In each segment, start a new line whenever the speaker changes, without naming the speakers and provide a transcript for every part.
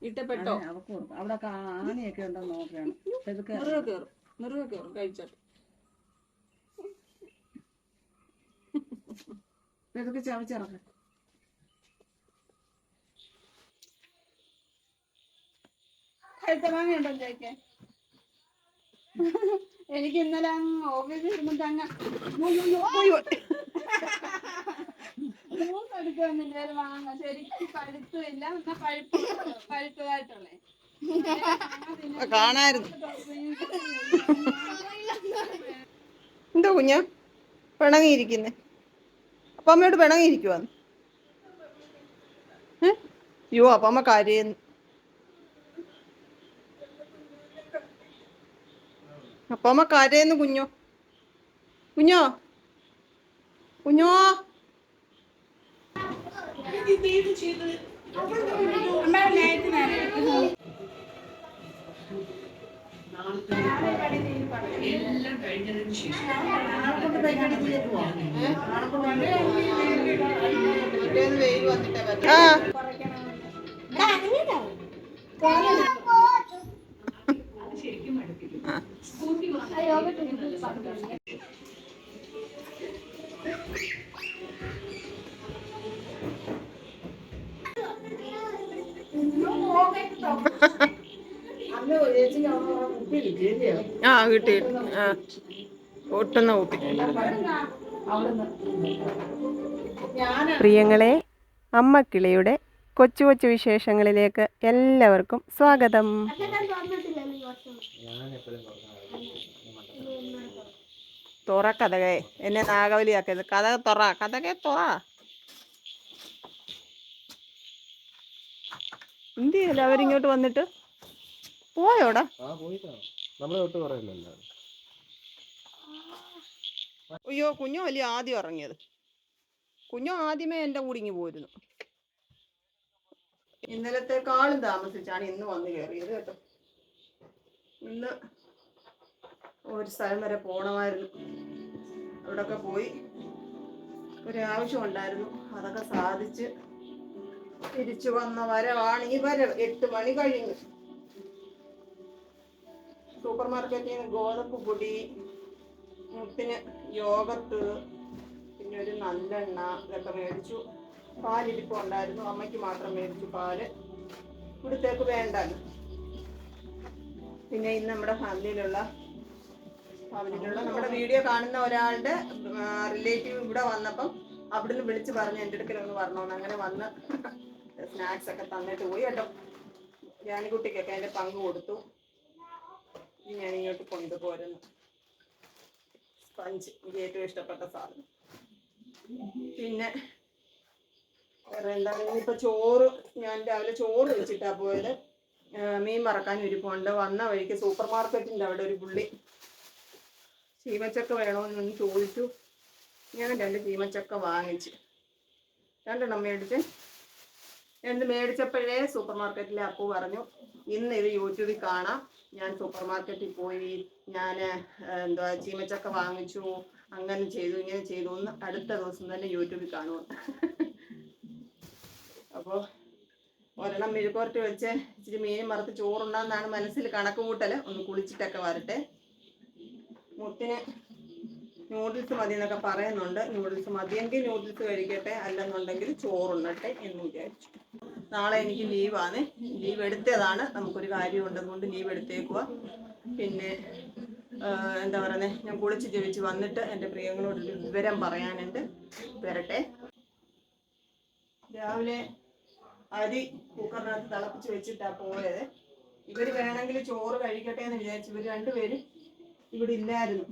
ഇഷ്ടപ്പെട്ടോ? അവിടെ ആനയൊക്കെ ഉണ്ടോ നോക്കണം. മുറുകെ കയറും കഴിച്ചോട്ടെ. ഇതൊക്കെ ചവച്ചിറക്ക. അടുത്ത മാങ്ങയുണ്ടോ ചോദിക്കാൻ? എനിക്ക് ഇന്നലെ ഓഫീസിൽ ഇരുന്നിട്ട് അങ്ങ് മൂന്നെടുക്കുന്നില്ല ഒരു മാങ്ങ. ശരിക്കും പഴുത്തുമില്ല, എന്നാ പഴുത്തതായിട്ടുള്ളേ കാണായിരുന്നു. എന്താ കുഞ്ഞ പിണങ്ങിയിരിക്കുന്നേ? അപ്പൊ അമ്മയോട് പിണങ്ങിയിരിക്കുവാന്ന്? അയ്യോ അപ്പൊ അമ്മ കരയുന്നു. അപ്പൊ അമ്മ കരയുന്നു. കുഞ്ഞോ കുഞ്ഞോ കുഞ്ഞോ എല്ലാം കഴിഞ്ഞതിന് ശേഷം ശരിക്കും കിട്ടി. ഒട്ടുന്ന കുപ്പി.
പ്രിയങ്ങളെ, അമ്മക്കിളിയുടെ കൊച്ചു കൊച്ചു വിശേഷങ്ങളിലേക്ക് എല്ലാവർക്കും സ്വാഗതം.
തുറ കഥകേ, എന്നെ നാഗവലിയാക്കരുത്. കഥ തുറ, കഥകെ തുറ. എന്തിയല്ല അവരിങ്ങോട്ട് വന്നിട്ട് പോയോടാ? അയ്യോ കുഞ്ഞു വലിയ ആദ്യം ഇറങ്ങിയത്. കുഞ്ഞു ആദ്യമേ എൻ്റെ കൂടിങ്ങി പോയിരുന്നു. ഇന്നലത്തെക്കാളും താമസിച്ചാണ് ഇന്ന് വന്ന് കയറിയത് കേട്ടോ. ഇന്ന് ഒരു സ്ഥലം വരെ പോണമായിരുന്നു. അവിടെയൊക്കെ പോയി ഒരാവശ്യം ഉണ്ടായിരുന്നു. അതൊക്കെ സാധിച്ച് തിരിച്ചു വന്ന വരവാണ് ഈ വരവ്. 8 മണി കഴിഞ്ഞു. സൂപ്പർ മാർക്കറ്റിൽ നിന്ന് ഗോതമ്പ് പൊടി, മുത്തിന് യോഗട്ട്, പിന്നെ ഒരു നല്ലെണ്ണ ഇതൊക്കെ മേടിച്ചു. പാലിരിപ്പം ഉണ്ടായിരുന്നു. അമ്മയ്ക്ക് മാത്രം മേടിച്ചു പാല്. ഇവിടത്തേക്ക് വേണ്ടല്ലോ. പിന്നെ ഇന്ന് നമ്മുടെ ഫാമിലിയിലുള്ള നമ്മുടെ വീഡിയോ കാണുന്ന ഒരാളുടെ റിലേറ്റീവ് ഇവിടെ വന്നപ്പം അവിടുന്ന് വിളിച്ച് പറഞ്ഞു എൻ്റെ അടുക്കലൊന്ന് വരണമെന്ന്. അങ്ങനെ വന്ന് സ്നാക്സ് ഒക്കെ തന്നിട്ട് പോയി കേട്ടോ. ജാനിക്കുട്ടിക്കൊക്കെ അതിൻ്റെ പങ്ക് കൊടുത്തു. ഞാൻ ഇങ്ങോട്ട് കൊണ്ടുപോരുന്നു സ്പഞ്ച്, എനിക്ക് ഏറ്റവും ഇഷ്ടപ്പെട്ട സാധനം. പിന്നെ വേറെ എന്താണ്, ഇനിയിപ്പോൾ ചോറ് ഞാൻ രാവിലെ ചോറ് വെച്ചിട്ടാണ് പോയത്. മീൻ വറക്കാൻ ഇരിപ്പുണ്ട്. വന്ന വഴിക്ക് സൂപ്പർ മാർക്കറ്റിൻ്റെ അവിടെ ഒരു പുള്ളി ചീമച്ചക്ക വേണമെന്നൊന്ന് ചോദിച്ചു. ഞാൻ 2 ചീമച്ചക്ക വാങ്ങിച്ച് 2 മേടിച്ച്. മേടിച്ചപ്പോഴേ സൂപ്പർ മാർക്കറ്റിലെ അപ്പു പറഞ്ഞു, ഇന്ന് ഇത് യൂട്യൂബിൽ കാണാം. ഞാൻ സൂപ്പർ മാർക്കറ്റിൽ പോയി, ഞാൻ ചീമച്ചക്ക വാങ്ങിച്ചു, അങ്ങനെ ചെയ്തു ഇങ്ങനെ ചെയ്തു എന്ന് അടുത്ത ദിവസം തന്നെ യൂട്യൂബിൽ കാണുമോ. അപ്പോൾ ഒരെണ്ണം മെഴുകുവരട്ടി വെച്ച് ഇച്ചിരി മീൻ വറുത്ത് ചോറുണ്ടാന്നാണ് മനസ്സിൽ കണക്ക് കൂട്ടൽ. ഒന്ന് കുളിച്ചിട്ടൊക്കെ വരട്ടെ. മുത്തിന് നൂഡിൽസ് മതി എന്നൊക്കെ പറയുന്നുണ്ട്. നൂഡിൽസ് മതിയെങ്കിൽ നൂഡിൽസ് കഴിക്കട്ടെ, അല്ലെന്നുണ്ടെങ്കിൽ ചോറുണ്ണട്ടെ എന്ന് വിചാരിച്ചു. നാളെ എനിക്ക് ലീവാണ്. ലീവ് എടുത്തതാണ്. നമുക്കൊരു കാര്യം ഉണ്ടെന്നുകൊണ്ട് ലീവ് എടുത്തേക്കുക. പിന്നെ എന്താ പറയുന്നത്, ഞാൻ കുളിച്ച് ജപിച്ച് വന്നിട്ട് എൻ്റെ പ്രിയങ്ങളോടൊരു വിവരം പറയാനുണ്ട്. വരട്ടെ. രാവിലെ അരി കുക്കറിനകത്ത് തിളപ്പിച്ച് വെച്ചിട്ടാണ് പോയത്. ഇവർ വേണമെങ്കിൽ ചോറ് കഴിക്കട്ടെ എന്ന് വിചാരിച്ചു. ഇവർ 2 പേരും ഇവിടെ ഇല്ലായിരുന്നു.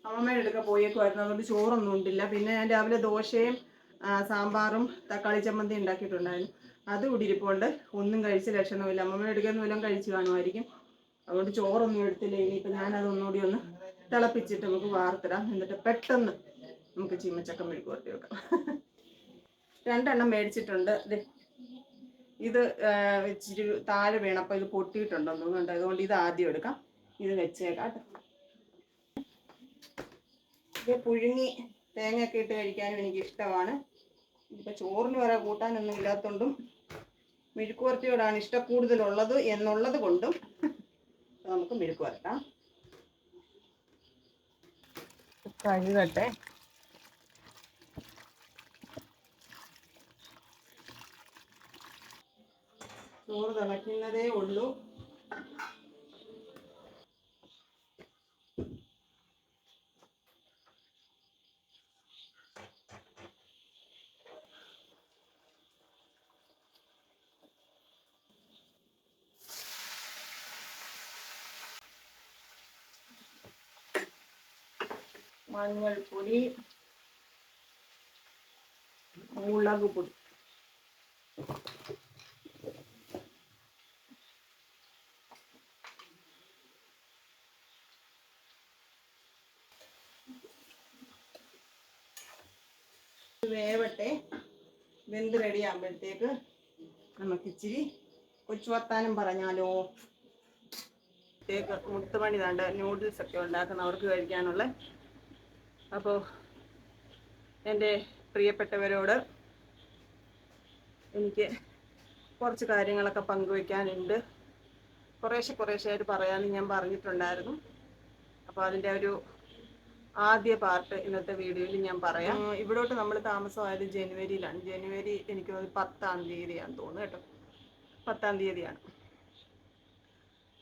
അമ്മമ്മയുടെ അടുക്ക പോയേക്കുമായിരുന്നു. അതുകൊണ്ട് ചോറൊന്നും ഉണ്ടില്ല. പിന്നെ ഞാൻ രാവിലെ ദോശയും സാമ്പാറും തക്കാളി ചമ്മന്തി ഉണ്ടാക്കിയിട്ടുണ്ടായിരുന്നു. അത് ഇവിടെ ഇരിപ്പുണ്ട്. ഒന്നും കഴിച്ച ലക്ഷണമില്ല. അമ്മമ്മയുടെ അടുക്കൊന്നും എല്ലാം കഴിച്ച് കാണുമായിരിക്കും. അതുകൊണ്ട് ചോറൊന്നും എടുത്തില്ല. ഇനിയിപ്പോൾ ഞാനത് ഒന്നുകൂടി ഒന്ന് തിളപ്പിച്ചിട്ട് നമുക്ക് വാർത്തിടാം. എന്നിട്ട് പെട്ടെന്ന് നമുക്ക് ചീമച്ചക്ക മെഴുക്ക് പുരട്ടി വെക്കാം. 2 എണ്ണം മേടിച്ചിട്ടുണ്ട്. ഇത് ഇച്ചിരി താഴെ വീണപ്പോൾ ഇത് പൊട്ടിയിട്ടുണ്ടെന്ന് തോന്നുന്നുണ്ട്. അതുകൊണ്ട് ഇത് ആദ്യം എടുക്കാം. ഇത് വെച്ചേക്കാം. ഇത് പുഴുങ്ങി തേങ്ങയൊക്കെ ഇട്ട് കഴിക്കാനും എനിക്ക് ഇഷ്ടമാണ്. ഇപ്പം ചോറിന് വരെ കൂട്ടാനൊന്നും ഇല്ലാത്തതുകൊണ്ടും മെഴുക്ക് പുരട്ടിയോടാണ് ഇഷ്ടം കൂടുതലുള്ളത് എന്നുള്ളത് കൊണ്ടും നമുക്ക് മെഴുക്ക് പുരട്ടാം. കഴുകട്ടെ. ചോറ് തിളയ്ക്കുന്നതേ ഉള്ളൂ. മഞ്ഞൾപ്പൊടി, മുളക് പൊടി, വേവട്ടെ. വെന്ത് റെഡി ആകുമ്പോഴത്തേക്ക് നമുക്ക് ഇച്ചിരി കൊച്ചു വർത്താനം പറഞ്ഞാലോ. മുത്തുമണി താണ്ട് നൂഡിൽസ് ഒക്കെ ഉണ്ടാക്കുന്നവർക്ക് കഴിക്കാനുള്ള. അപ്പോൾ എൻ്റെ പ്രിയപ്പെട്ടവരോട് എനിക്ക് കുറച്ച് കാര്യങ്ങളൊക്കെ പങ്കുവയ്ക്കാനുണ്ട്. കുറേശ്ശെയായിട്ട് പറയാമെന്ന് ഞാൻ പറഞ്ഞിട്ടുണ്ടായിരുന്നു. അപ്പോൾ അതിൻ്റെ ഒരു ആദ്യ പാർട്ട് ഇന്നത്തെ വീഡിയോയിൽ ഞാൻ പറയാം. ഇവിടോട്ട് നമ്മൾ താമസമായത് ജനുവരിയിലാണ്. ജനുവരി എനിക്ക് 10-ാം തീയതിയാണെന്ന് തോന്നുന്നു കേട്ടോ. 10-ാം തീയതിയാണ്.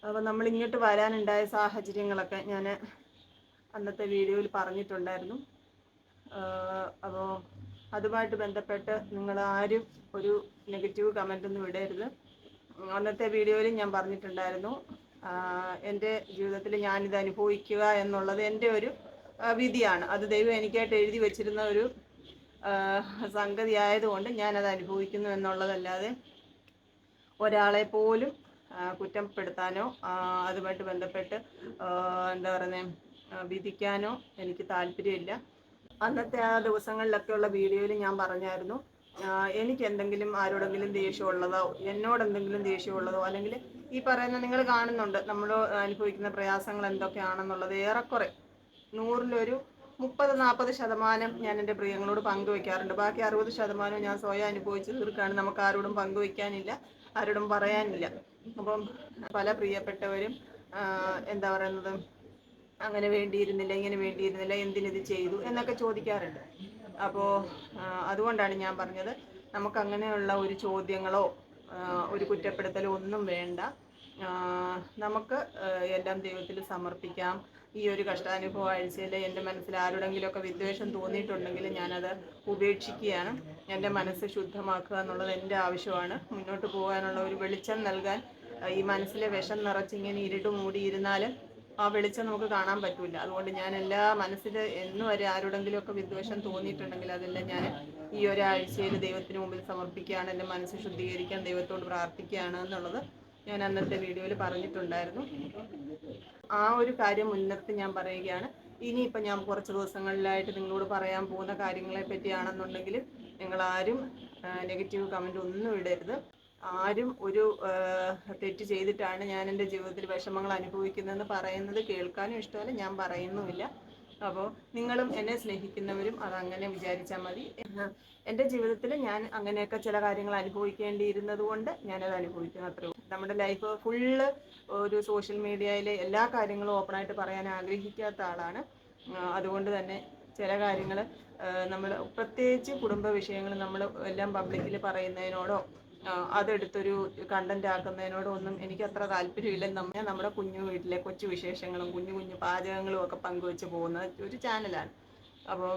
അപ്പോൾ നമ്മൾ ഇങ്ങോട്ട് വരാനുണ്ടായ സാഹചര്യങ്ങളൊക്കെ ഞാൻ അന്നത്തെ വീഡിയോയിൽ പറഞ്ഞിട്ടുണ്ടായിരുന്നു. അപ്പോൾ അതുമായിട്ട് ബന്ധപ്പെട്ട് നിങ്ങൾ ആരും ഒരു നെഗറ്റീവ് കമൻ്റ് ഒന്നും ഇടരുത്. അന്നത്തെ വീഡിയോയിൽ ഞാൻ പറഞ്ഞിട്ടുണ്ടായിരുന്നു, എൻ്റെ ജീവിതത്തിൽ ഞാനിത് അനുഭവിക്കുക എന്നുള്ളത് എൻ്റെ ഒരു വിധിയാണ്. അത് ദൈവം എനിക്കായിട്ട് എഴുതി വെച്ചിരുന്ന ഒരു സംഗതി ആയതുകൊണ്ട് ഞാനത് അനുഭവിക്കുന്നു എന്നുള്ളതല്ലാതെ ഒരാളെ പോലും കുറ്റപ്പെടുത്താനോ അതുമായിട്ട് ബന്ധപ്പെട്ട് എന്താ പറയുന്നത് വിധിക്കാനോ എനിക്ക് താല്പര്യമില്ല. അന്നത്തെ ആ ദിവസങ്ങളിലൊക്കെയുള്ള വീഡിയോയിൽ ഞാൻ പറഞ്ഞായിരുന്നു, എനിക്ക് എന്തെങ്കിലും ആരോടെങ്കിലും ദേഷ്യമുള്ളതോ എന്നോടെന്തെങ്കിലും ദേഷ്യമുള്ളതോ അല്ലെങ്കിൽ ഈ പറയുന്ന നിങ്ങൾ കാണുന്നുണ്ട് നമ്മൾ അനുഭവിക്കുന്ന പ്രയാസങ്ങൾ എന്തൊക്കെയാണെന്നുള്ളത് ഏറെക്കുറെ 100-ൽ 30-40% ഞാൻ എൻ്റെ പ്രിയങ്ങളോട് പങ്കുവയ്ക്കാറുണ്ട്. ബാക്കി 60% ഞാൻ സ്വയം അനുഭവിച്ച് തീർക്കാണ്. നമുക്ക് ആരോടും പങ്കുവയ്ക്കാനില്ല, ആരോടും പറയാനില്ല. അപ്പം പല പ്രിയപ്പെട്ടവരും എന്താ പറയുന്നത്, അങ്ങനെ വേണ്ടിയിരുന്നില്ല, ഇങ്ങനെ വേണ്ടിയിരുന്നില്ല, എന്തിനിത് ചെയ്തു എന്നൊക്കെ ചോദിക്കാറുണ്ട്. അപ്പോൾ അതുകൊണ്ടാണ് ഞാൻ പറഞ്ഞത്, നമുക്കങ്ങനെയുള്ള ഒരു ചോദ്യങ്ങളോ ഒരു കുറ്റപ്പെടുത്തലോ ഒന്നും വേണ്ട. നമുക്ക് എല്ലാം ദൈവത്തിൽ സമർപ്പിക്കാം. ഈ ഒരു കഷ്ടാനുഭവ ആഴ്ചയിൽ എൻ്റെ മനസ്സിൽ ആരോടെങ്കിലുമൊക്കെ വിദ്വേഷം തോന്നിയിട്ടുണ്ടെങ്കിൽ ഞാനത് ഉപേക്ഷിക്കുകയാണ്. എൻ്റെ മനസ്സ് ശുദ്ധമാക്കുക എന്നുള്ളത് എൻ്റെ ആവശ്യമാണ്. മുന്നോട്ട് പോകാനുള്ള ഒരു വെളിച്ചം നൽകാൻ ഈ മനസ്സിലെ വിഷം നിറച്ചിങ്ങനെ ഇരുട്ട് മൂടിയിരുന്നാൽ ആ വെളിച്ചം നമുക്ക് കാണാൻ പറ്റില്ല. അതുകൊണ്ട് ഞാൻ എല്ലാ മനസ്സിൽ എന്നും വരെ ആരോടെങ്കിലുമൊക്കെ വിദ്വേഷം തോന്നിയിട്ടുണ്ടെങ്കിൽ അതെല്ലാം ഞാൻ ഈ ഒരാഴ്ചയിൽ ദൈവത്തിന് മുമ്പിൽ സമർപ്പിക്കുകയാണ്. എൻ്റെ മനസ്സ് ശുദ്ധീകരിക്കാൻ ദൈവത്തോട് പ്രാർത്ഥിക്കുകയാണ് എന്നുള്ളത് ഞാൻ അന്നത്തെ വീഡിയോയിൽ പറഞ്ഞിട്ടുണ്ടായിരുന്നു. ആ ഒരു കാര്യം മുൻനിർത്തി ഞാൻ പറയുകയാണ്. ഇനിയിപ്പോൾ ഞാൻ കുറച്ച് ദിവസങ്ങളിലായിട്ട് നിങ്ങളോട് പറയാൻ പോകുന്ന കാര്യങ്ങളെ പറ്റിയാണെന്നുണ്ടെങ്കിൽ നിങ്ങളാരും നെഗറ്റീവ് കമൻ്റ് ഒന്നും ഇടരുത്. ആരും ഒരു തെറ്റ് ചെയ്തിട്ടാണ് ഞാൻ എൻ്റെ ജീവിതത്തിൽ വിഷമങ്ങൾ അനുഭവിക്കുന്നതെന്ന് പറയുന്നത് കേൾക്കാനും ഇഷ്ടമല്ല, ഞാൻ പറയുന്നുമില്ല. അപ്പോൾ നിങ്ങളും എന്നെ സ്നേഹിക്കുന്നവരും അതങ്ങനെ വിചാരിച്ചാൽ മതി. എൻ്റെ ജീവിതത്തിൽ ഞാൻ അങ്ങനെയൊക്കെ ചില കാര്യങ്ങൾ അനുഭവിക്കേണ്ടിയിരുന്നത് കൊണ്ട് ഞാനത് അനുഭവിക്കുന്നു, അത്രേ ഉള്ളൂ. നമ്മുടെ ലൈഫ് ഫുള്ള് ഒരു സോഷ്യൽ മീഡിയയിലെ എല്ലാ കാര്യങ്ങളും ഓപ്പണായിട്ട് പറയാൻ ആഗ്രഹിക്കാത്ത ആളാണ്. അതുകൊണ്ട് തന്നെ ചില കാര്യങ്ങൾ നമ്മൾ പ്രത്യേകിച്ച് കുടുംബ വിഷയങ്ങൾ നമ്മൾ എല്ലാം പബ്ലിക്കിൽ പറയുന്നതിനോടോ അതെടുത്തൊരു കണ്ടന്റ് ആക്കുന്നതിനോടോ ഒന്നും എനിക്ക് അത്ര താല്പര്യമില്ല. നമ്മുടെ കുഞ്ഞു വീട്ടിലെ കൊച്ചു വിശേഷങ്ങളും കുഞ്ഞു പാചകങ്ങളും ഒക്കെ പങ്കുവെച്ച് പോകുന്ന ഒരു ചാനലാണ്. അപ്പോൾ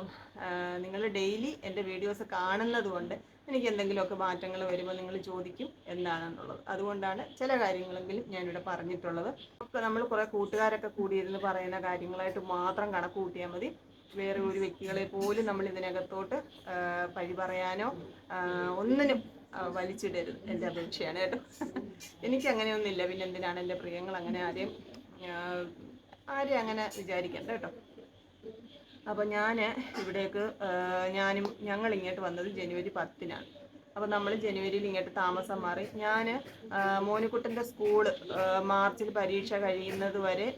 നിങ്ങൾ ഡെയിലി എൻ്റെ വീഡിയോസ് കാണുന്നത് കൊണ്ട് എനിക്ക് എന്തെങ്കിലുമൊക്കെ മാറ്റങ്ങൾ വരുമ്പോൾ നിങ്ങൾ ചോദിക്കും എന്താണെന്നുള്ളത്. അതുകൊണ്ടാണ് ചില കാര്യങ്ങളെങ്കിലും ഞാനിവിടെ പറഞ്ഞിട്ടുള്ളത്. നമ്മൾ കുറേ കൂട്ടുകാരൊക്കെ കൂടിയിരുന്ന് പറയുന്ന കാര്യങ്ങളായിട്ട് മാത്രം കണക്ക് കൂട്ടിയാൽ മതി. വേറെ ഒരു വ്യക്തികളെ പോലും നമ്മൾ ഇതിനകത്തോട്ട് പഴി പറയാനോ ഒന്നിനും വലിച്ചിടരുത്, എൻ്റെ അപേക്ഷയാണ് കേട്ടോ. എനിക്ക് അങ്ങനെയൊന്നുമില്ല. പിന്നെ എന്തിനാണ് എൻ്റെ പ്രിയങ്ങൾ അങ്ങനെ ആരെയും അങ്ങനെ വിചാരിക്കണ്ട കേട്ടോ. അപ്പോൾ ഞാൻ ഇവിടേക്ക് ഞങ്ങൾ ഇങ്ങോട്ട് വന്നത് ജനുവരി 10-നാണ്. അപ്പോൾ നമ്മൾ ജനുവരിയിൽ ഇങ്ങോട്ട് താമസം മാറി. ഞാൻ മോനുകുട്ടൻ്റെ സ്കൂള് മാർച്ചിൽ പരീക്ഷ കഴിയുന്നത് വരെ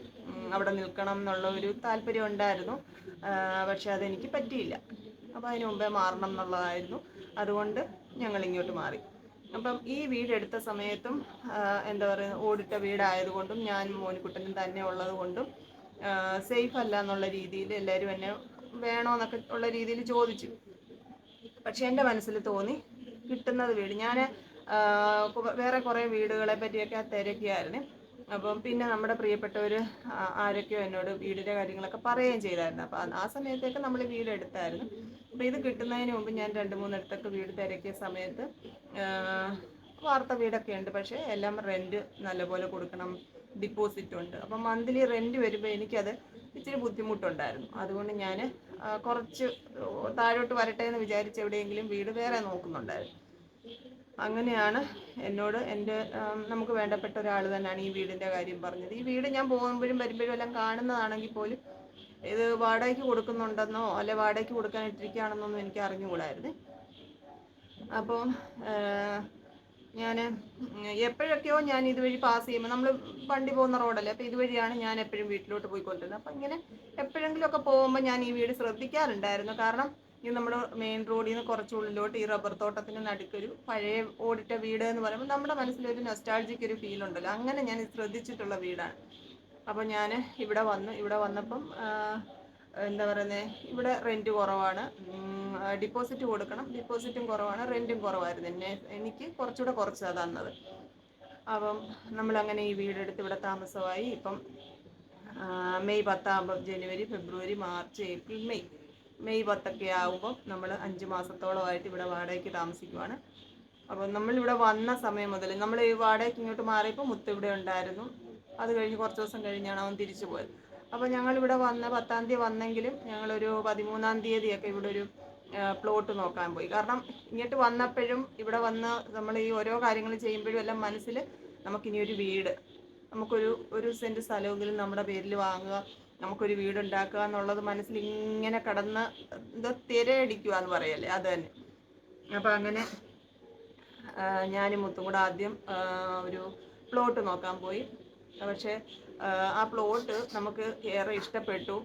അവിടെ നിൽക്കണം എന്നുള്ള ഒരു താല്പര്യം ഉണ്ടായിരുന്നു. പക്ഷെ അതെനിക്ക് പറ്റിയില്ല. അപ്പോൾ അതിന് മുമ്പേ മാറണം എന്നുള്ളതായിരുന്നു. അതുകൊണ്ട് ഞങ്ങൾ ഇങ്ങോട്ട് മാറി. അപ്പം ഈ വീട് എടുത്ത സമയത്തും എന്താ പറയുക, ഓടിട്ട വീടായതുകൊണ്ടും ഞാൻ മോനിക്കുട്ടനും തന്നെ ഉള്ളത് കൊണ്ടും സേഫ് അല്ല എന്നുള്ള രീതിയിൽ എല്ലാവരും എന്നെ വേണോന്നൊക്കെ ഉള്ള രീതിയിൽ ചോദിച്ചു. പക്ഷെ എൻ്റെ മനസ്സിൽ തോന്നി കിട്ടുന്നത് വീട്. ഞാൻ വേറെ കുറേ വീടുകളെ പറ്റിയൊക്കെ തിരക്കിയായിരുന്നു. അപ്പം പിന്നെ നമ്മുടെ പ്രിയപ്പെട്ടവർ ആരൊക്കെയോ എന്നോട് വീടിൻ്റെ കാര്യങ്ങളൊക്കെ പറയുകയും ചെയ്തായിരുന്നു. അപ്പം ആ സമയത്തേക്ക് നമ്മൾ വീട് എടുത്തായിരുന്നു. അപ്പോൾ ഇത് കിട്ടുന്നതിന് മുമ്പ് ഞാൻ 2-3 വീട് തിരക്കിയ സമയത്ത് വാർത്ത വീടൊക്കെ ഉണ്ട്, പക്ഷേ എല്ലാം റെൻറ്റ് നല്ലപോലെ കൊടുക്കണം, ഡിപ്പോസിറ്റ് ഉണ്ട്. അപ്പം മന്ത്ലി റെൻറ്റ് വരുമ്പോൾ എനിക്കത് ഇച്ചിരി ബുദ്ധിമുട്ടുണ്ടായിരുന്നു. അതുകൊണ്ട് ഞാൻ കുറച്ച് താഴോട്ട് വരട്ടെ എന്ന് വിചാരിച്ച് എവിടെയെങ്കിലും വീട് വേറെ നോക്കുന്നുണ്ടായിരുന്നു. അങ്ങനെയാണ് എന്നോട് നമുക്ക് വേണ്ടപ്പെട്ട ഒരാൾ തന്നെയാണ് ഈ വീടിൻ്റെ കാര്യം പറഞ്ഞത്. ഈ വീട് ഞാൻ പോകുമ്പോഴും വരുമ്പോഴും എല്ലാം കാണുന്നതാണെങ്കിൽ പോലും ഇത് വാടകയ്ക്ക് കൊടുക്കുന്നുണ്ടെന്നോ അല്ലെ വാടകയ്ക്ക് കൊടുക്കാനിട്ടിരിക്കുകയാണെന്നൊന്നും എനിക്ക് അറിഞ്ഞുകൂടായിരുന്നു. അപ്പോൾ ഞാൻ എപ്പോഴൊക്കെയോ ഞാൻ ഇതുവഴി പാസ് ചെയ്യുമ്പോൾ, നമ്മൾ വണ്ടി പോകുന്ന റോഡല്ലേ, അപ്പോൾ ഇതുവഴിയാണ് ഞാൻ എപ്പോഴും വീട്ടിലോട്ട് പോയിക്കൊണ്ടിരുന്നത്. അപ്പം ഇങ്ങനെ എപ്പോഴെങ്കിലുമൊക്കെ പോകുമ്പോൾ ഞാൻ ഈ വീട് ശ്രദ്ധിക്കാറുണ്ടായിരുന്നു. കാരണം ഇത് നമ്മുടെ മെയിൻ റോഡിൽ നിന്ന് കുറച്ച് ഉള്ളിലോട്ട് ഈ റബ്ബർ തോട്ടത്തിന് നടുക്കൊരു പഴയ ഓടിട്ട വീട് എന്ന് പറയുമ്പോൾ നമ്മുടെ മനസ്സിലൊരു നൊസ്റ്റാൾജിക്ക് ഒരു ഫീൽ ഉണ്ടല്ലോ. അങ്ങനെ ഞാൻ ശ്രദ്ധിച്ചിട്ടുള്ള വീടാണ്. അപ്പോൾ ഞാൻ ഇവിടെ വന്നപ്പം എന്താ പറയുന്നത്, ഇവിടെ റെൻറ്റ് കുറവാണ്, ഡിപ്പോസിറ്റ് കൊടുക്കണം, ഡിപ്പോസിറ്റും കുറവാണ്, റെൻറ്റും കുറവായിരുന്നു. എനിക്ക് കുറച്ചുകൂടെ കുറച്ചാണ് തന്നത്. അപ്പം നമ്മളങ്ങനെ ഈ വീടെടുത്ത് ഇവിടെ താമസമായി. ഇപ്പം മെയ് 10 ആകുമ്പം ജനുവരി, ഫെബ്രുവരി, മാർച്ച്, ഏപ്രിൽ, മെയ് 10 ആകുമ്പം നമ്മൾ 5 മാസത്തോളമായിട്ട് ഇവിടെ വാടകയ്ക്ക് താമസിക്കുവാണ്. അപ്പം നമ്മളിവിടെ വന്ന സമയം മുതൽ, നമ്മൾ ഈ വാടകയ്ക്ക് ഇങ്ങോട്ട് മാറിയപ്പോൾ മുത്ത് ഇവിടെ ഉണ്ടായിരുന്നു. അത് കഴിഞ്ഞ് കുറച്ച് ദിവസം കഴിഞ്ഞാണ് അവൻ തിരിച്ചു പോയത്. അപ്പോൾ ഞങ്ങളിവിടെ 10-ാം തീയതി വന്നെങ്കിലും ഞങ്ങളൊരു 13-ാം തീയതിയൊക്കെ ഇവിടെ ഒരു പ്ലോട്ട് നോക്കാൻ പോയി. കാരണം ഇങ്ങോട്ട് വന്നപ്പോഴും ഇവിടെ വന്ന് നമ്മൾ ഈ ഓരോ കാര്യങ്ങൾ ചെയ്യുമ്പോഴും എല്ലാം മനസ്സിൽ നമുക്കിനി ഒരു വീട്, നമുക്കൊരു സെൻറ്റ് സ്ഥലമെങ്കിലും നമ്മുടെ പേരിൽ വാങ്ങുക, നമുക്കൊരു വീടുണ്ടാക്കുക എന്നുള്ളത് മനസ്സിൽ ഇങ്ങനെ കടന്ന് തിരയടിക്കുക എന്ന് പറയല്ലേ, അത് തന്നെ. അപ്പം അങ്ങനെ ഞാനും മുത്തും കൂടെ ആദ്യം ഒരു പ്ലോട്ട് നോക്കാൻ പോയി. പക്ഷേ ആ പ്ലോട്ട് നമുക്ക് ഏറെ ഇഷ്ടപ്പെട്ടു.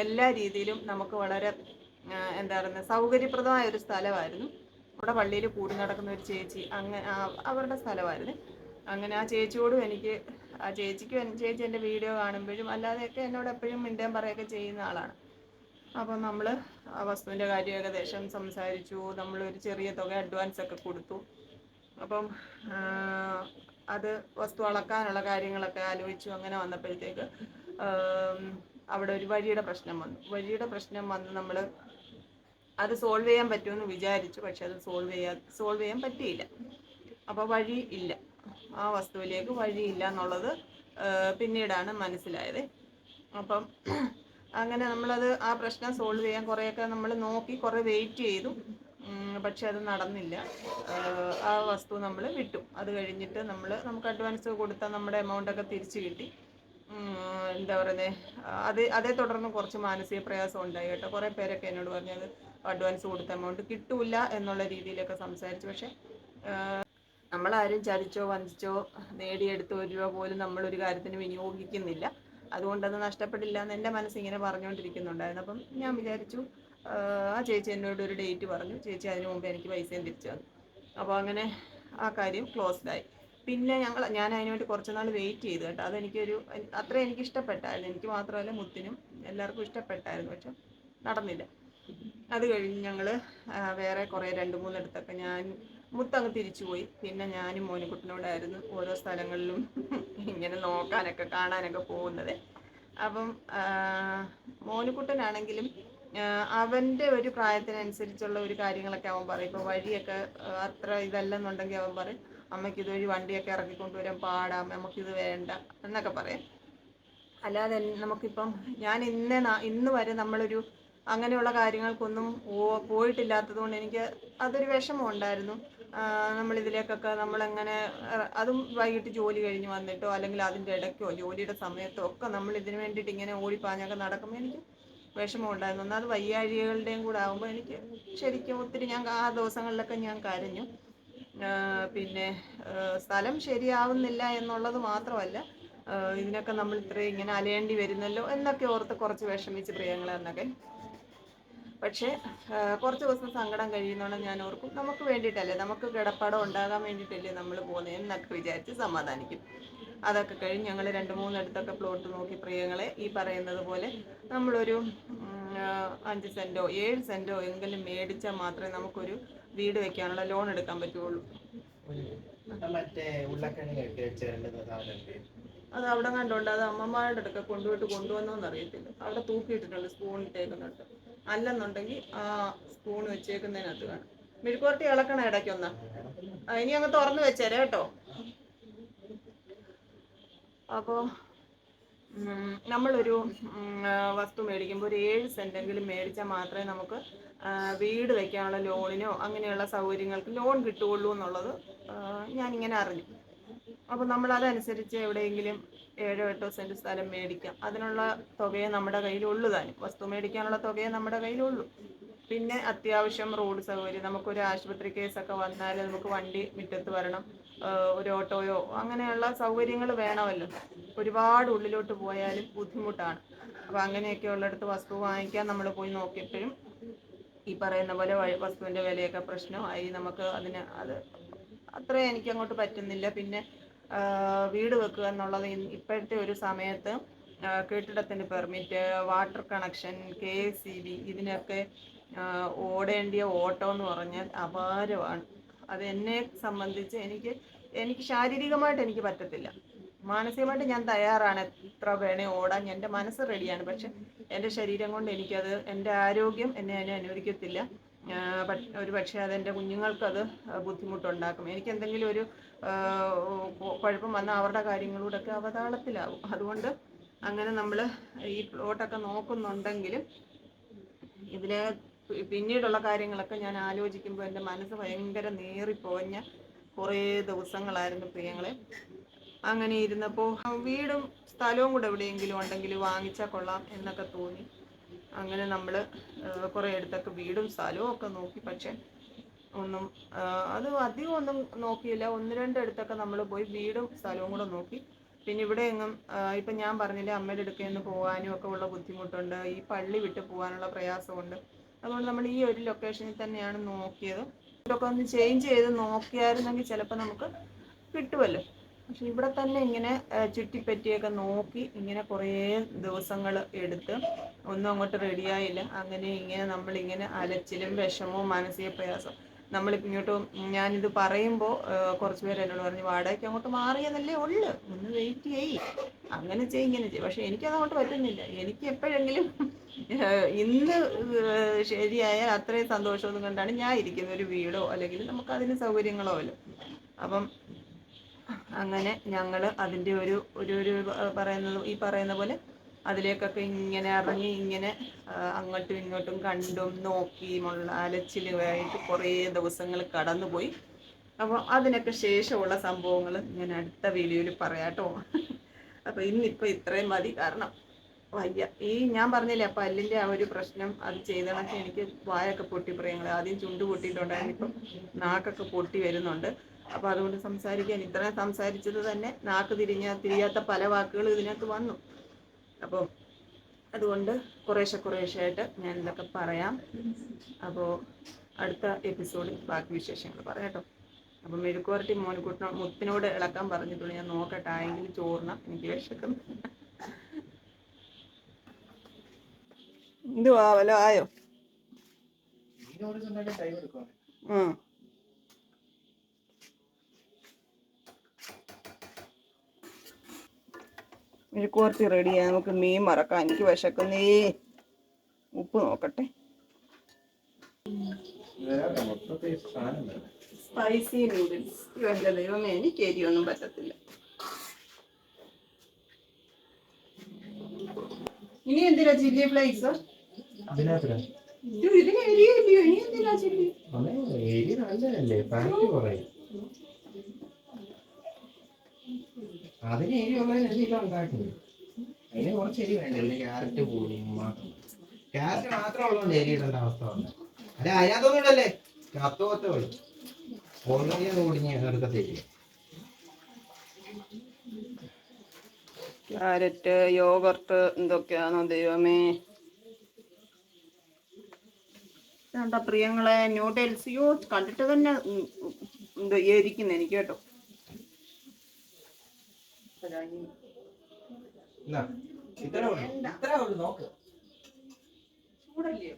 എല്ലാ രീതിയിലും നമുക്ക് വളരെ എന്താ പറയുന്നത്, സൗകര്യപ്രദമായ ഒരു സ്ഥലമായിരുന്നു. അവിടെ പള്ളിയിൽ കൂടി നടക്കുന്ന ഒരു ചേച്ചി, അങ്ങനെ അവരുടെ സ്ഥലമായിരുന്നു. അങ്ങനെ ആ ചേച്ചിയോടും ചേച്ചി എൻ്റെ വീഡിയോ കാണുമ്പോഴും അല്ലാതെയൊക്കെ എന്നോട് എപ്പോഴും മിണ്ടാൻ പറയുകയൊക്കെ ചെയ്യുന്ന ആളാണ്. അപ്പം നമ്മൾ ആ വസ്തുവിൻ്റെ കാര്യം ഏകദേശം സംസാരിച്ചു. നമ്മളൊരു ചെറിയ തുക അഡ്വാൻസ് ഒക്കെ കൊടുത്തു. അപ്പം അത് വസ്തു അളക്കാനുള്ള കാര്യങ്ങളൊക്കെ ആലോചിച്ചു. അങ്ങനെ വന്നപ്പോഴത്തേക്ക് അവിടെ ഒരു വഴിയുടെ പ്രശ്നം വന്ന് നമ്മൾ അത് സോൾവ് ചെയ്യാൻ പറ്റുമെന്ന് വിചാരിച്ചു. പക്ഷെ അത് സോൾവ് ചെയ്യാൻ പറ്റിയില്ല. അപ്പോൾ വഴി ഇല്ല, ആ വസ്തുവിലേക്ക് വഴിയില്ല എന്നുള്ളത് പിന്നീടാണ് മനസ്സിലായത്. അപ്പം അങ്ങനെ നമ്മളത് ആ പ്രശ്നം സോൾവ് ചെയ്യാൻ കുറേയൊക്കെ നമ്മൾ നോക്കി, കുറേ വെയിറ്റ് ചെയ്തു. പക്ഷെ അത് നടന്നില്ല. ആ വസ്തു നമ്മൾ വിട്ടു. അത് കഴിഞ്ഞിട്ട് നമുക്ക് അഡ്വാൻസ് കൊടുത്താൽ നമ്മുടെ എമൗണ്ടൊക്കെ തിരിച്ചു കിട്ടി. എന്താ പറയുന്നത്, അതേ തുടർന്ന് കുറച്ച് മാനസിക പ്രയാസം ഉണ്ടായി കേട്ടോ. കുറേ പേരൊക്കെ എന്നോട് പറഞ്ഞത് അഡ്വാൻസ് കൊടുത്ത എമൗണ്ട് കിട്ടൂല എന്നുള്ള രീതിയിലൊക്കെ സംസാരിച്ചു. പക്ഷെ നമ്മളാരും ചതിച്ചോ വഞ്ചിച്ചോ നേടിയെടുത്ത 1 രൂപ പോലും നമ്മളൊരു കാര്യത്തിന് വിനിയോഗിക്കുന്നില്ല. അതുകൊണ്ടത് നഷ്ടപ്പെടില്ല എന്ന് എൻ്റെ മനസ്സിങ്ങനെ പറഞ്ഞുകൊണ്ടിരിക്കുന്നുണ്ടായിരുന്നു. അപ്പം ഞാൻ വിചാരിച്ചു, ആ ചേച്ചി എന്നോട് ഒരു ഡേറ്റ് പറഞ്ഞു. ചേച്ചി അതിന് മുമ്പ് എനിക്ക് പൈസയും തിരിച്ചു തന്നു. അപ്പോൾ അങ്ങനെ ആ കാര്യം ക്ലോസ്ഡായി. പിന്നെ ഞാൻ അതിനുവേണ്ടി കുറച്ച് നാൾ വെയിറ്റ് ചെയ്തു കേട്ടോ. അത്രയും എനിക്ക് ഇഷ്ടപ്പെട്ടായിരുന്നു. എനിക്ക് മാത്രമല്ല, മുത്തിനും എല്ലാവർക്കും ഇഷ്ടപ്പെട്ടായിരുന്നു. പക്ഷെ നടന്നില്ല. അത് കഴിഞ്ഞ് ഞങ്ങൾ വേറെ കുറേ 2-3 മുത്തങ്ങ് തിരിച്ചു പോയി. പിന്നെ ഞാനും മോനിക്കുട്ടനോടായിരുന്നു ഓരോ സ്ഥലങ്ങളിലും ഇങ്ങനെ നോക്കാനൊക്കെ കാണാനൊക്കെ പോകുന്നത്. അപ്പം മോനിക്കുട്ടനാണെങ്കിലും അവൻ്റെ ഒരു പ്രായത്തിനനുസരിച്ചുള്ള ഒരു കാര്യങ്ങളൊക്കെ അവൻ പറയും. ഇപ്പോൾ വഴിയൊക്കെ അത്ര ഇതല്ലെന്നുണ്ടെങ്കിൽ അവൻ പറയും, അമ്മയ്ക്ക് ഇതുവഴി വണ്ടിയൊക്കെ ഇറക്കിക്കൊണ്ടുവരാൻ പാടാം, നമുക്കിത് വേണ്ട എന്നൊക്കെ പറയും. അല്ലാതെ നമുക്കിപ്പം ഞാൻ ഇന്ന് വരെ നമ്മളൊരു അങ്ങനെയുള്ള കാര്യങ്ങൾക്കൊന്നും പോയിട്ടില്ലാത്തത് കൊണ്ട് എനിക്ക് അതൊരു വിഷമം ഉണ്ടായിരുന്നു. നമ്മളിതിലേക്കൊക്കെ നമ്മളെങ്ങനെ, അതും വൈകിട്ട് ജോലി കഴിഞ്ഞ് വന്നിട്ടോ അല്ലെങ്കിൽ അതിൻ്റെ ഇടയ്ക്കോ ജോലിയുടെ സമയത്തോ ഒക്കെ നമ്മൾ ഇതിന് വേണ്ടിയിട്ട് ഇങ്ങനെ ഓടിപ്പാഞ്ഞൊക്കെ നടക്കുമ്പോൾ എനിക്ക് വിഷമം ഉണ്ടായിരുന്നു. എന്നാൽ വയ്യാഴികളുടെയും കൂടെ ആകുമ്പോൾ എനിക്ക് ശരിക്കും ഒത്തിരി ആ ദിവസങ്ങളിലൊക്കെ ഞാൻ കരഞ്ഞു. പിന്നെ സ്ഥലം ശരിയാവുന്നില്ല എന്നുള്ളത് മാത്രമല്ല, ഇതിനൊക്കെ നമ്മൾ ഇത്രയും ഇങ്ങനെ അലയേണ്ടി വരുന്നല്ലോ എന്നൊക്കെ ഓർത്ത് കുറച്ച് വിഷമിച്ച് പ്രിയങ്ങളെ എന്നൊക്കെ. പക്ഷേ കുറച്ച് ദിവസം സങ്കടം കഴിയുന്നോണം ഞാൻ ഓർക്കും നമുക്ക് വേണ്ടിയിട്ടല്ലേ, നമുക്ക് കിടപ്പാടം ഉണ്ടാകാൻ വേണ്ടിയിട്ടല്ലേ നമ്മൾ പോകുന്നത് എന്നൊക്കെ വിചാരിച്ച് സമാധാനിക്കും. അതൊക്കെ കഴിഞ്ഞ് ഞങ്ങൾ 2-3 അടുത്തൊക്കെ പ്ലോട്ട് നോക്കി പ്രിയങ്ങളെ, ഈ പറയുന്നത് പോലെ നമ്മളൊരു 5 സെൻറ്റോ 7 സെൻറ്റോ എങ്കിലും മേടിച്ചാൽ മാത്രമേ നമുക്കൊരു വീട് വെക്കാനുള്ള ലോൺ എടുക്കാൻ പറ്റുള്ളൂ. അത് അവിടെ കണ്ടുകൊണ്ട് അത് അമ്മമാരുടെ അടുക്ക കൊണ്ടുവന്നോന്ന് അറിയത്തില്ല. അവിടെ തൂക്കിയിട്ടിട്ടുണ്ട് സ്പൂൺ ഇട്ടേക്കുന്നുണ്ട്. അല്ലെന്നുണ്ടെങ്കിൽ ആ സ്പൂൺ വെച്ചേക്കുന്നതിനകത്ത് കാണും. മെഴുക്കുവരട്ടി ഇളക്കണം ഇടയ്ക്കൊന്ന്. ഇനി അങ്ങ് തുറന്നു വെച്ചേരെ കേട്ടോ. അപ്പോൾ നമ്മളൊരു വസ്തു മേടിക്കുമ്പോൾ ഒരു 7 സെൻറ്റെങ്കിലും മേടിച്ചാൽ മാത്രമേ നമുക്ക് വീട് വയ്ക്കാനുള്ള ലോണിനോ അങ്ങനെയുള്ള സൗകര്യങ്ങൾക്ക് ലോൺ കിട്ടുകയുള്ളൂ എന്നുള്ളത് ഞാനിങ്ങനെ അറിഞ്ഞു. അപ്പോൾ നമ്മളതനുസരിച്ച് എവിടെയെങ്കിലും 7-8 സെൻറ്റ് സ്ഥലം മേടിക്കാം. അതിനുള്ള തുകയെ നമ്മുടെ കയ്യിലുള്ളൂ താനും. വസ്തു മേടിക്കാനുള്ള തുകയെ നമ്മുടെ കയ്യിലുള്ളൂ. പിന്നെ അത്യാവശ്യം റോഡ് സൗകര്യം, നമുക്കൊരു ആശുപത്രി കേസൊക്കെ വന്നാൽ നമുക്ക് വണ്ടി മുറ്റത്ത് വരണം, ഒരു ഓട്ടോയോ അങ്ങനെയുള്ള സൗകര്യങ്ങൾ വേണമല്ലോ. ഒരുപാട് ഉള്ളിലോട്ട് പോയാലും ബുദ്ധിമുട്ടാണ്. അപ്പോൾ അങ്ങനെയൊക്കെ ഉള്ളിടത്ത് വസ്തു വാങ്ങിക്കാൻ നമ്മൾ പോയി നോക്കിയപ്പോഴും ഈ പറയുന്ന പോലെ വസ്തുവിൻ്റെ വിലയൊക്കെ പ്രശ്നമായി. നമുക്ക് അത് അത്രയും എനിക്ക് അങ്ങോട്ട് പറ്റുന്നില്ല. പിന്നെ വീട് വെക്കുക എന്നുള്ളത് ഇപ്പോഴത്തെ ഒരു സമയത്ത് കെട്ടിടത്തിന് പെർമിറ്റ്, വാട്ടർ കണക്ഷൻ, KSEB ഇതിനൊക്കെ ഓടേണ്ടിയ ഓട്ടം എന്ന് പറഞ്ഞാൽ അപാരമാണ്. അത് എന്നെ സംബന്ധിച്ച് എനിക്ക് ശാരീരികമായിട്ട് എനിക്ക് പറ്റത്തില്ല. മാനസികമായിട്ട് ഞാൻ തയ്യാറാണ്, എത്ര വേണേ ഓടാൻ, എൻ്റെ മനസ്സ് റെഡിയാണ്. പക്ഷെ എൻ്റെ ശരീരം കൊണ്ട് എനിക്കത്, എൻ്റെ ആരോഗ്യം എന്നെ അതിനെ അനുവദിക്കത്തില്ല. ഒരു പക്ഷേ അതെൻ്റെ കുഞ്ഞുങ്ങൾക്കത് ബുദ്ധിമുട്ടുണ്ടാക്കും. എനിക്കെന്തെങ്കിലും ഒരു കുഴപ്പം വന്നാൽ അവരുടെ കാര്യങ്ങളോടൊക്കെ അവതാളത്തിലാവും. അതുകൊണ്ട് അങ്ങനെ നമ്മൾ ഈ പ്ലോട്ടൊക്കെ നോക്കുന്നുണ്ടെങ്കിലും ഇതിൽ പിന്നീടുള്ള കാര്യങ്ങളൊക്കെ ഞാൻ ആലോചിക്കുമ്പോൾ എൻ്റെ മനസ്സ് ഭയങ്കര നേറിപ്പോഞ്ഞ കുറേ ദിവസങ്ങളായിരുന്നു പ്രിയങ്ങളെ. അങ്ങനെ ഇരുന്നപ്പോൾ വീടും സ്ഥലവും കൂടെ എവിടെയെങ്കിലും ഉണ്ടെങ്കിൽ വാങ്ങിച്ചാൽ കൊള്ളാം എന്നൊക്കെ തോന്നി. അങ്ങനെ നമ്മൾ കുറേ അടുത്തൊക്കെ വീടും സ്ഥലവും ഒക്കെ നോക്കി. പക്ഷെ ഒന്നും അത് അധികം ഒന്നും നോക്കിയില്ല. 1-2 അടുത്തൊക്കെ നമ്മൾ പോയി വീടും സ്ഥലവും കൂടെ നോക്കി. പിന്നെ ഇവിടെ എങ്ങും ഇപ്പം ഞാൻ പറഞ്ഞില്ലേ, അമ്മയുടെ അടുക്കൽ നിന്ന് പോകാനും ഒക്കെ ഉള്ള ബുദ്ധിമുട്ടുണ്ട്, ഈ പള്ളി വിട്ട് പോകാനുള്ള പ്രയാസമുണ്ട്. അതുകൊണ്ട് നമ്മൾ ഈ ഒരു ലൊക്കേഷനിൽ തന്നെയാണ് നോക്കിയത്. ഇതൊക്കെ ഒന്ന് ചേഞ്ച് ചെയ്ത് നോക്കിയായിരുന്നെങ്കിൽ ചിലപ്പോൾ നമുക്ക് കിട്ടുമല്ലോ. പക്ഷെ ഇവിടെ തന്നെ ഇങ്ങനെ ചുറ്റിപ്പറ്റിയൊക്കെ നോക്കി ഇങ്ങനെ കുറേ ദിവസങ്ങൾ എടുത്ത് ഒന്നും അങ്ങോട്ട് റെഡിയായില്ല. അങ്ങനെ ഇങ്ങനെ നമ്മളിങ്ങനെ അലച്ചിലും വിഷമവും മാനസിക പ്രയാസം. നമ്മളിങ്ങോട്ട് ഞാനിത് പറയുമ്പോൾ കുറച്ച് പേര് എന്നോട് പറഞ്ഞു, വാടകയ്ക്ക് അങ്ങോട്ട് മാറിയെന്നല്ലേ ഉള്ളു, ഒന്ന് വെയിറ്റ് ചെയ്യ്, അങ്ങനെ ചെയ്യും ഇങ്ങനെ ചെയ്യും. പക്ഷെ എനിക്കതങ്ങോട്ട് പറ്റുന്നില്ല. എനിക്ക് എപ്പോഴെങ്കിലും ഇന്ന് ശരിയായാൽ അത്രയും സന്തോഷമൊന്നും കണ്ടാണ് ഞാൻ ഇരിക്കുന്നത്. ഒരു വീടോ അല്ലെങ്കിൽ നമുക്കതിന് സൗകര്യങ്ങളോ അല്ലോ. അപ്പം അങ്ങനെ ഞങ്ങൾ അതിൻ്റെ ഒരു ഈ പറയുന്ന പോലെ അതിലേക്കൊക്കെ ഇങ്ങനെ ഇറങ്ങി ഇങ്ങനെ അങ്ങോട്ടും ഇങ്ങോട്ടും കണ്ടും നോക്കിയുമുള്ള അലച്ചിലുമായിട്ട് കുറേ ദിവസങ്ങൾ കടന്നുപോയി. അപ്പോൾ അതിനൊക്കെ ശേഷമുള്ള സംഭവങ്ങൾ ഞാൻ അടുത്ത വീഡിയോയിൽ പറയാം കേട്ടോ. അപ്പോൾ ഇന്നിപ്പോൾ ഇത്രയും മതി, കാരണം വയ്യ. ഞാൻ പറഞ്ഞില്ലേ പല്ലിൻ്റെ ആ ഒരു പ്രശ്നം, അത് ചെയ്തണൊക്കെ എനിക്ക് വായൊക്കെ പൊട്ടി പ്രിയങ്ങൾ. ആദ്യം ചുണ്ട് പൊട്ടിയിട്ടുണ്ടായിരുന്നു, ഇപ്പം നാക്കൊക്കെ പൊട്ടി വരുന്നുണ്ട്. അപ്പോൾ അതുകൊണ്ട് ഇത്രയും സംസാരിച്ചത് തന്നെ നാക്ക് തിരിയാത്ത പല വാക്കുകളും ഇതിനകത്ത് വന്നു. അപ്പോൾ അതുകൊണ്ട് കുറേശ്ശെയായിട്ട് ഞാൻ ഇതൊക്കെ പറയാം. അപ്പോൾ അടുത്ത എപ്പിസോഡിൽ ബാക്കി വിശേഷങ്ങൾ പറയാം കേട്ടോ. അപ്പം മെഴുക്കുവരട്ടി മുത്തിനോട് ഇളക്കാൻ പറഞ്ഞിട്ടുള്ളൂ. ഞാൻ നോക്കട്ടെ, ആയെങ്കിൽ ചോറിന, എനിക്ക് വിശക്കും. എന്തുവാ വല്ല ആയോ? മെഴുക്കുവരട്ടി റെഡിയാ. നമുക്ക് മീൻ മറക്കാം. എനിക്ക് വിശക്കുന്നേ. ഉപ്പ് നോക്കട്ടെ. Spicy noodles. എൻ്റെ ദൈവമേ, എനിക്ക് എരിയൊന്നും പറ്റത്തില്ല. ഇനി എന്തിനാ ചില്ലി ഫ്ലേക്സ്? ഇതിന് എരിയില്ലയോ? ഇനി എന്തിനാ ചില്ലി?
എരി നല്ലതല്ലേ, ഫാറ്റ് കുറയും. അതിന് എരി ഉള്ളതിനെല്ലാം ഉണ്ടാക്കുന്നത്. അതിന് കുറച്ച് എരി വേണ്ടല്ലേ? ക്യാരറ്റ് കൂടി ക്യാരറ്റ് മാത്രം ഉള്ളതുകൊണ്ട് എരി ഇടേണ്ട അവസ്ഥ വന്നത്. അല്ലെ അതിനകത്തൊന്നും ഇടല്ലേ, കത്തോത്തേ ഉള്ളു. ഓൾറെഡി അത് ഓടിഞ്ഞ് എടുക്കത്തില്ല.
ക്യാരറ്റ്, യോഗർട്ട്, എന്തൊക്കെയാണോ ദൈവമേ. എന്താ പ്രിയങ്ങളെ, ന്യൂഡിൽസ്. യോ, കണ്ടിട്ട് തന്നെ എന്തോ ഇരിക്കുന്നു എനിക്ക് കേട്ടോ.
നോക്ക്.
ചൂടല്ലേ?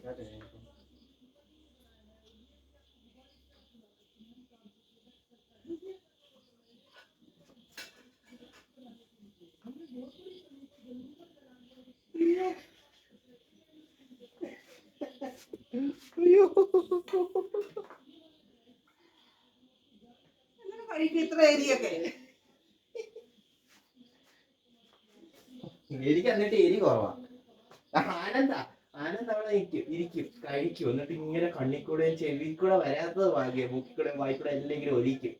അയ്യോ,
ഇത്ര ഏരിയൊക്കെ
എനിക്ക് എന്നിട്ട് എരി കുറവാ. ആനന്ദ അവിടെ ഇരിക്കും കഴിക്കും, എന്നിട്ട് ഇങ്ങനെ കണ്ണിക്കൂടെ ചെവി കൂടെ വരാത്തത് ഭാഗ്യം, മൂക്കിക്കൂടെ വായിക്കൂടെ എല്ലാം ഒലിക്കും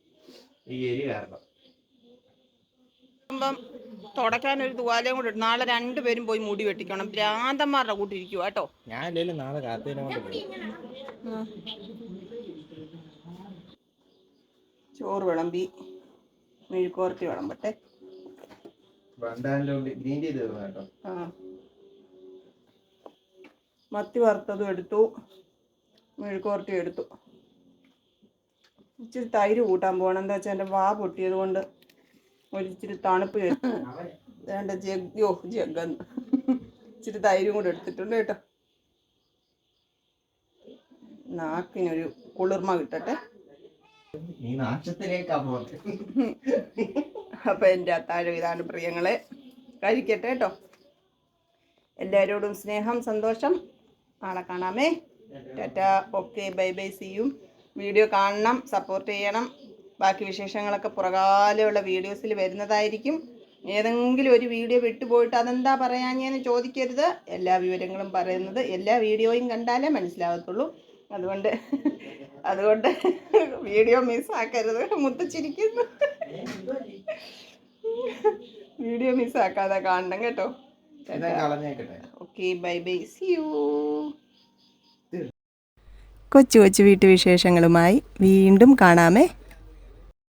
ഈ എരി കാരണം.
തുടക്കാൻ ഒരു തുവാലയും കൂടെ. നാളെ രണ്ടുപേരും പോയി മുടി വെട്ടിക്കണം. ഭ്രാന്തന്മാരുടെ കൂട്ടിരിക്കുക കേട്ടോ.
ഞാൻ അല്ലെങ്കിലും നാളെ കാത്തേനോട്ട്
ചോറ് വിളമ്പി, മെഴുക്കുവരട്ടി വിളമ്പട്ടെ.
ഗ്രീൻ ടീ തീർന്നു കേട്ടോ.
മത്തി വറുത്തതും എടുത്തു, മെഴുക്കുവരട്ടി എടുത്തു. ഇച്ചിരി തൈര് കൂട്ടാൻ പോകണം. എന്താ വെച്ചാൽ എൻ്റെ വാ പൊട്ടിയത് കൊണ്ട് ഒരിച്ചിരി തണുപ്പ് വേണ്ട. ജഗ്ഗന്ന് ഇച്ചിരി തൈരും കൂടെ എടുത്തിട്ടുണ്ട് കേട്ടോ. നാക്കിനൊരു കുളിർമ കിട്ടട്ടെ. അപ്പൊ എൻ്റെ അത്താഴം ഇതാണ് പ്രിയങ്ങളെ. കഴിക്കട്ടെ കേട്ടോ. എല്ലാവരോടും സ്നേഹം, സന്തോഷം. നാളെ കാണാമേ. ടാറ്റാ, okay, bye bye, see you. Video കാണണം, സപ്പോർട്ട് ചെയ്യണം. ബാക്കി വിശേഷങ്ങളൊക്കെ പുറകാലെയുള്ള വീഡിയോസിൽ വരുന്നതായിരിക്കും. ഏതെങ്കിലും ഒരു വീഡിയോ വിട്ടുപോയിട്ട് അതെന്താ പറയാഞ്ഞെന്ന് ചോദിക്കരുത്. എല്ലാ വിവരങ്ങളും പറയുന്നത് എല്ലാ വീഡിയോയും കണ്ടാലേ മനസ്സിലാകത്തുള്ളൂ. അതുകൊണ്ട് വീഡിയോ മിസ്സാക്കരുത്. മുത്തച്ചിരിക്കുന്നു. വീഡിയോ മിസ്സാക്കാതെ കാണണം കേട്ടോ. Okay, bye bye, see you.
കൊച്ചു കൊച്ചു വീട്ടുവിശേഷങ്ങളുമായി വീണ്ടും കാണാമേ.